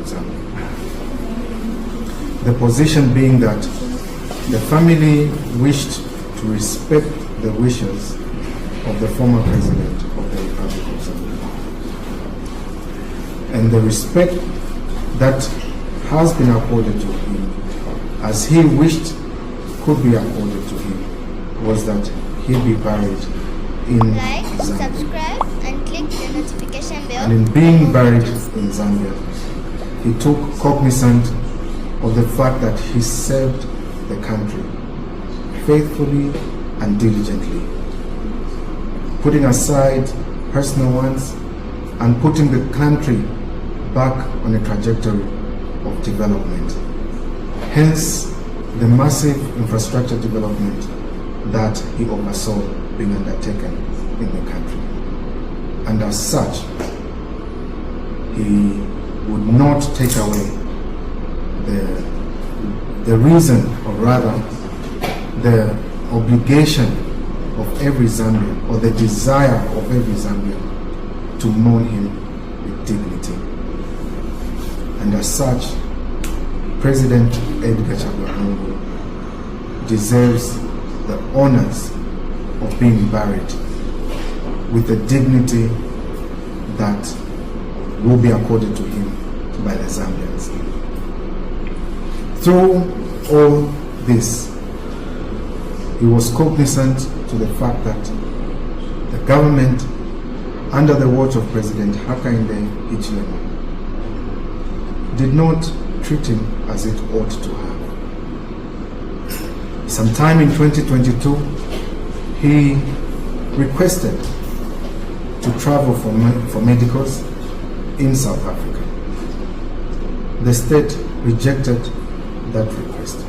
of Zambia. The position being that the family wished to respect the wishes of the former president of the Republic of Zambia. And the respect that has been accorded to him, as he wished could be accorded to him, was that he be buried in Zambia. Subscribe, and click the notification bell. And in being buried in Zambia, he took cognizance of the fact that he served the country faithfully and diligently, putting aside personal ones and putting the country back on a trajectory of development. Hence, the massive infrastructure development that he oversaw being undertaken in the country. And as such, he would not take away the reason, or rather the obligation of every Zambian, or the desire of every Zambian, to mourn him with dignity. And as such, President Edgar deserves the honors of being buried with the dignity that will be accorded to him by the Zambians. Through all this, he was cognizant to the fact that the government, under the watch of President Hakainde Hichilema, did not treat him as it ought to have. Sometime in 2022, he requested to travel for medicals in South Africa. The state rejected that request.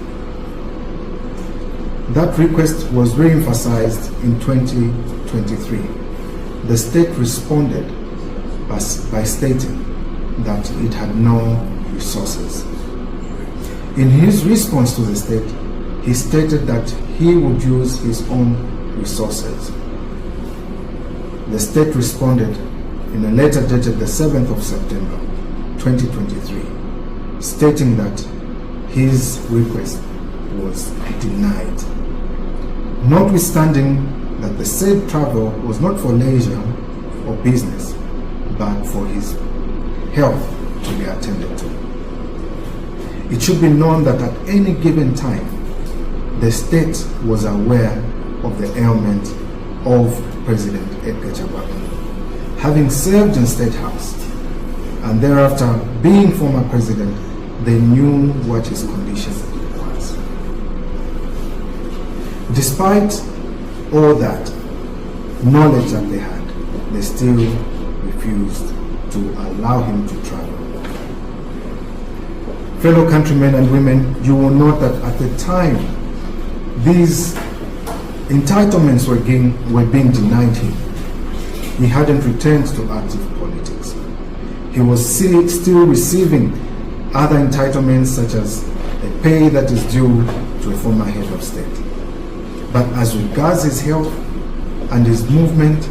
That request was re-emphasized in 2023. The state responded by stating that it had no resources. In his response to the state, he stated that he would use his own resources. The state responded in a letter dated the 7th of September 2023, stating that his request was denied. Notwithstanding that the said travel was not for leisure or business, but for his health to be attended to. It should be known that at any given time, the state was aware of the ailment of President Edgar Chagwagana, having served in State House, and thereafter being former president, they knew what his condition was. Despite all that knowledge that they had, they still refused to allow him to travel. Fellow countrymen and women, you will note that at the time these entitlements were being denied him, he hadn't returned to active politics. He was still receiving other entitlements, such as a pay that is due to a former head of state. But as regards his health and his movement,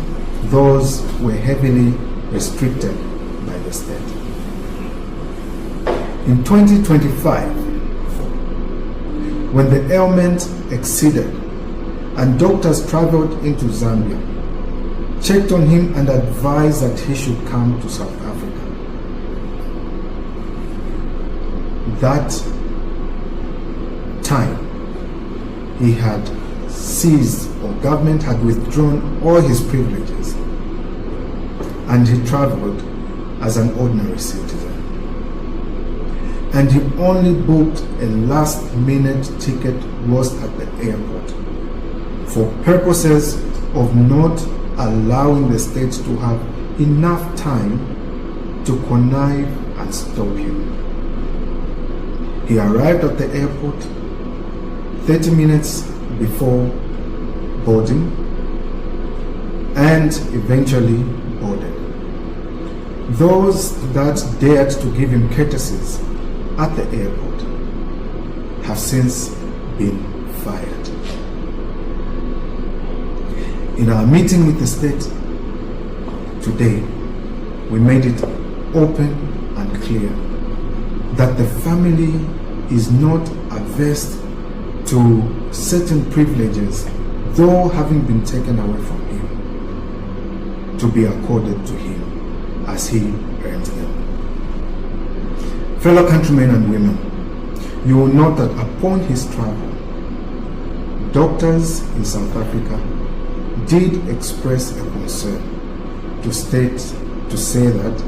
those were heavily restricted by the state. In 2025, when the ailment exceeded and doctors traveled into Zambia, checked on him and advised that he should come to South Africa, that time he had seized, or government had withdrawn all his privileges, and he traveled as an ordinary citizen. And he only booked a last-minute ticket lost at the airport for purposes of not allowing the state to have enough time to connive and stop him. He arrived at the airport 30 minutes before boarding and eventually boarded. Those that dared to give him courtesies at the airport have since been fired. In our meeting with the state today, we made it open and clear that the family is not averse to certain privileges, though having been taken away from him, to be accorded to him as he earns them. Fellow countrymen and women, you will note that upon his travel, doctors in South Africa did express a concern to say that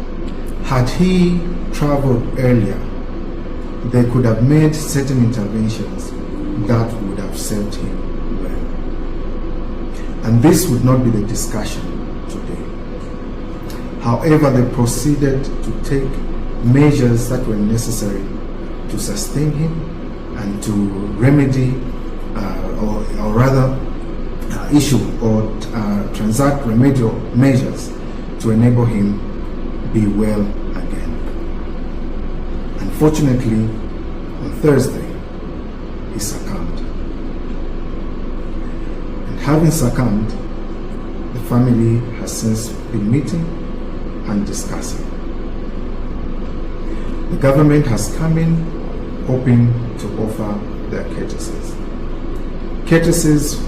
had he traveled earlier, they could have made certain interventions that would have served him well. And this would not be the discussion today. However, they proceeded to take measures that were necessary to sustain him and to remedy or rather issue or transact remedial measures to enable him be well again. Unfortunately, on Thursday, he succumbed. And having succumbed, the family has since been meeting and discussing. The government has come in hoping to offer their courtesies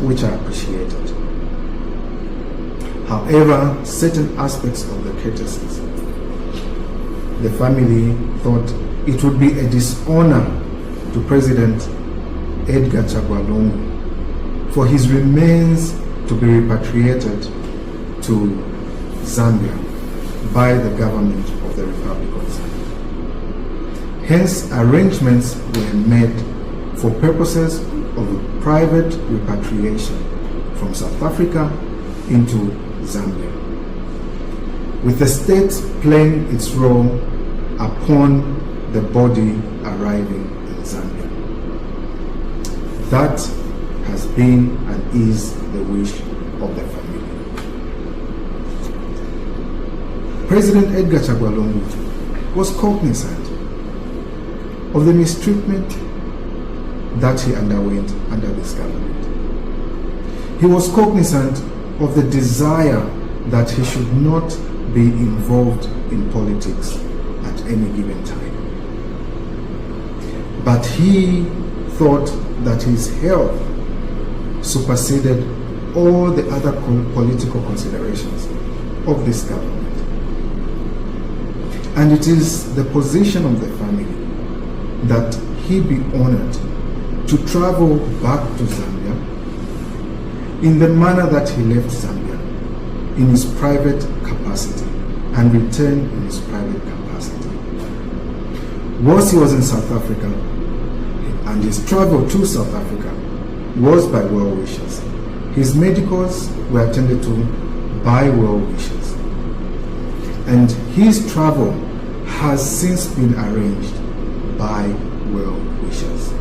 which are appreciated. However, certain aspects of the courtesies, the family thought it would be a dishonor to President Edgar lungu for his remains to be repatriated to Zambia by the government of the Republic of Zambia. Hence, arrangements were made for purposes of private repatriation from South Africa into Zambia, with the state playing its role upon the body arriving in Zambia. That has been and is the wish of the family. President Edgar lungu was cognizant of the mistreatment that he underwent under this government. He was cognizant of the desire that he should not be involved in politics at any given time. But he thought that his health superseded all the other political considerations of this government. And it is the position of the family that he be honored to travel back to Zambia in the manner that he left Zambia, in his private capacity, and return in his private capacity. Whilst he was in South Africa, and his travel to South Africa was by well wishers. His medicals were attended to by well wishers. And his travel has since been arranged by well wishers.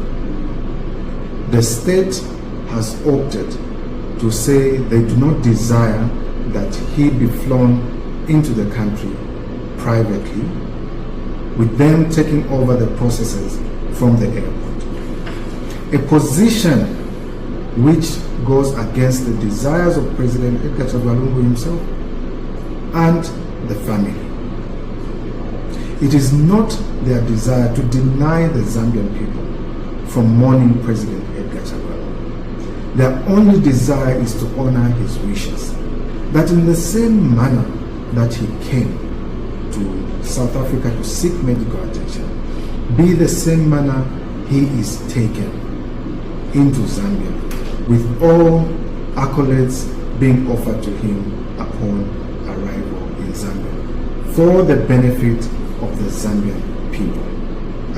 The state has opted to say they do not desire that he be flown into the country privately, with them taking over the processes from the airport. A position which goes against the desires of President Edgar lungu himself and the family. It is not their desire to deny the Zambian people from mourning President Edgar lungu. Their only desire is to honor his wishes, that in the same manner that he came to South Africa to seek medical attention, be the same manner he is taken into Zambia, with all accolades being offered to him upon arrival in Zambia, for the benefit of the Zambian people,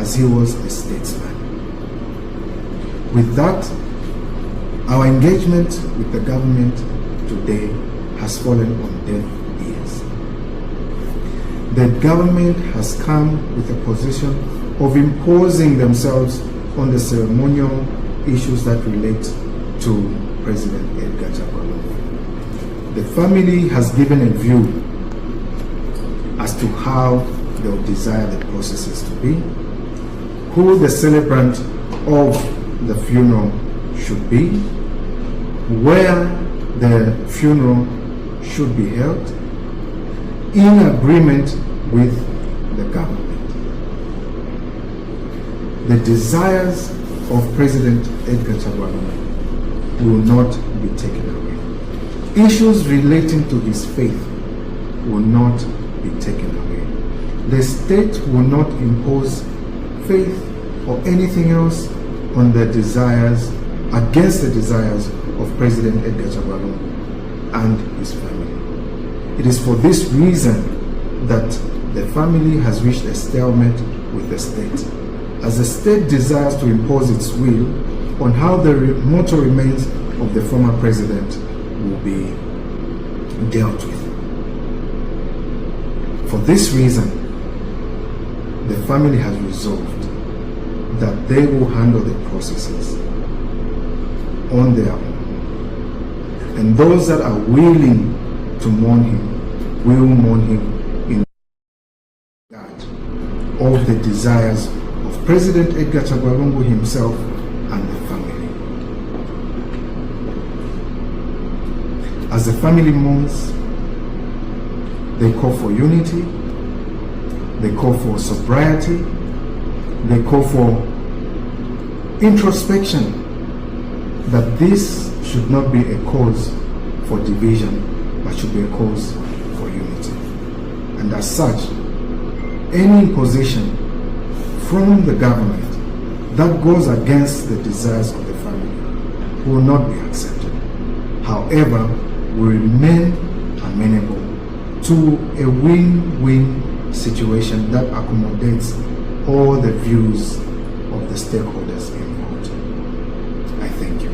as he was a statesman. With that, our engagement with the government today has fallen on deaf ears. The government has come with a position of imposing themselves on the ceremonial issues that relate to President Edgar lungu. The family has given a view as to how they would desire the processes to be, who the celebrant of the funeral should be, where the funeral should be held, in agreement with the government. the desires of President Edgar will not be taken away. Issues relating to his faith will not be taken away. The state will not impose faith or anything else on the desires, against the desires of President Edgar and his family. It is for this reason that the family has reached a stalemate with the state, as the state desires to impose its will on how the mortal remains of the former president will be dealt with. For this reason, the family has resolved that they will handle the processes on their own. And those that are willing to mourn him will mourn him in regard of the desires of President Edgar himself and the family. As the family mourns, they call for unity, they call for sobriety, they call for introspection, that this should not be a cause for division, but should be a cause for unity. And as such, any imposition from the government that goes against the desires of the family will not be accepted. However, we remain amenable to a win-win situation that accommodates all the views of the stakeholders involved. I thank you.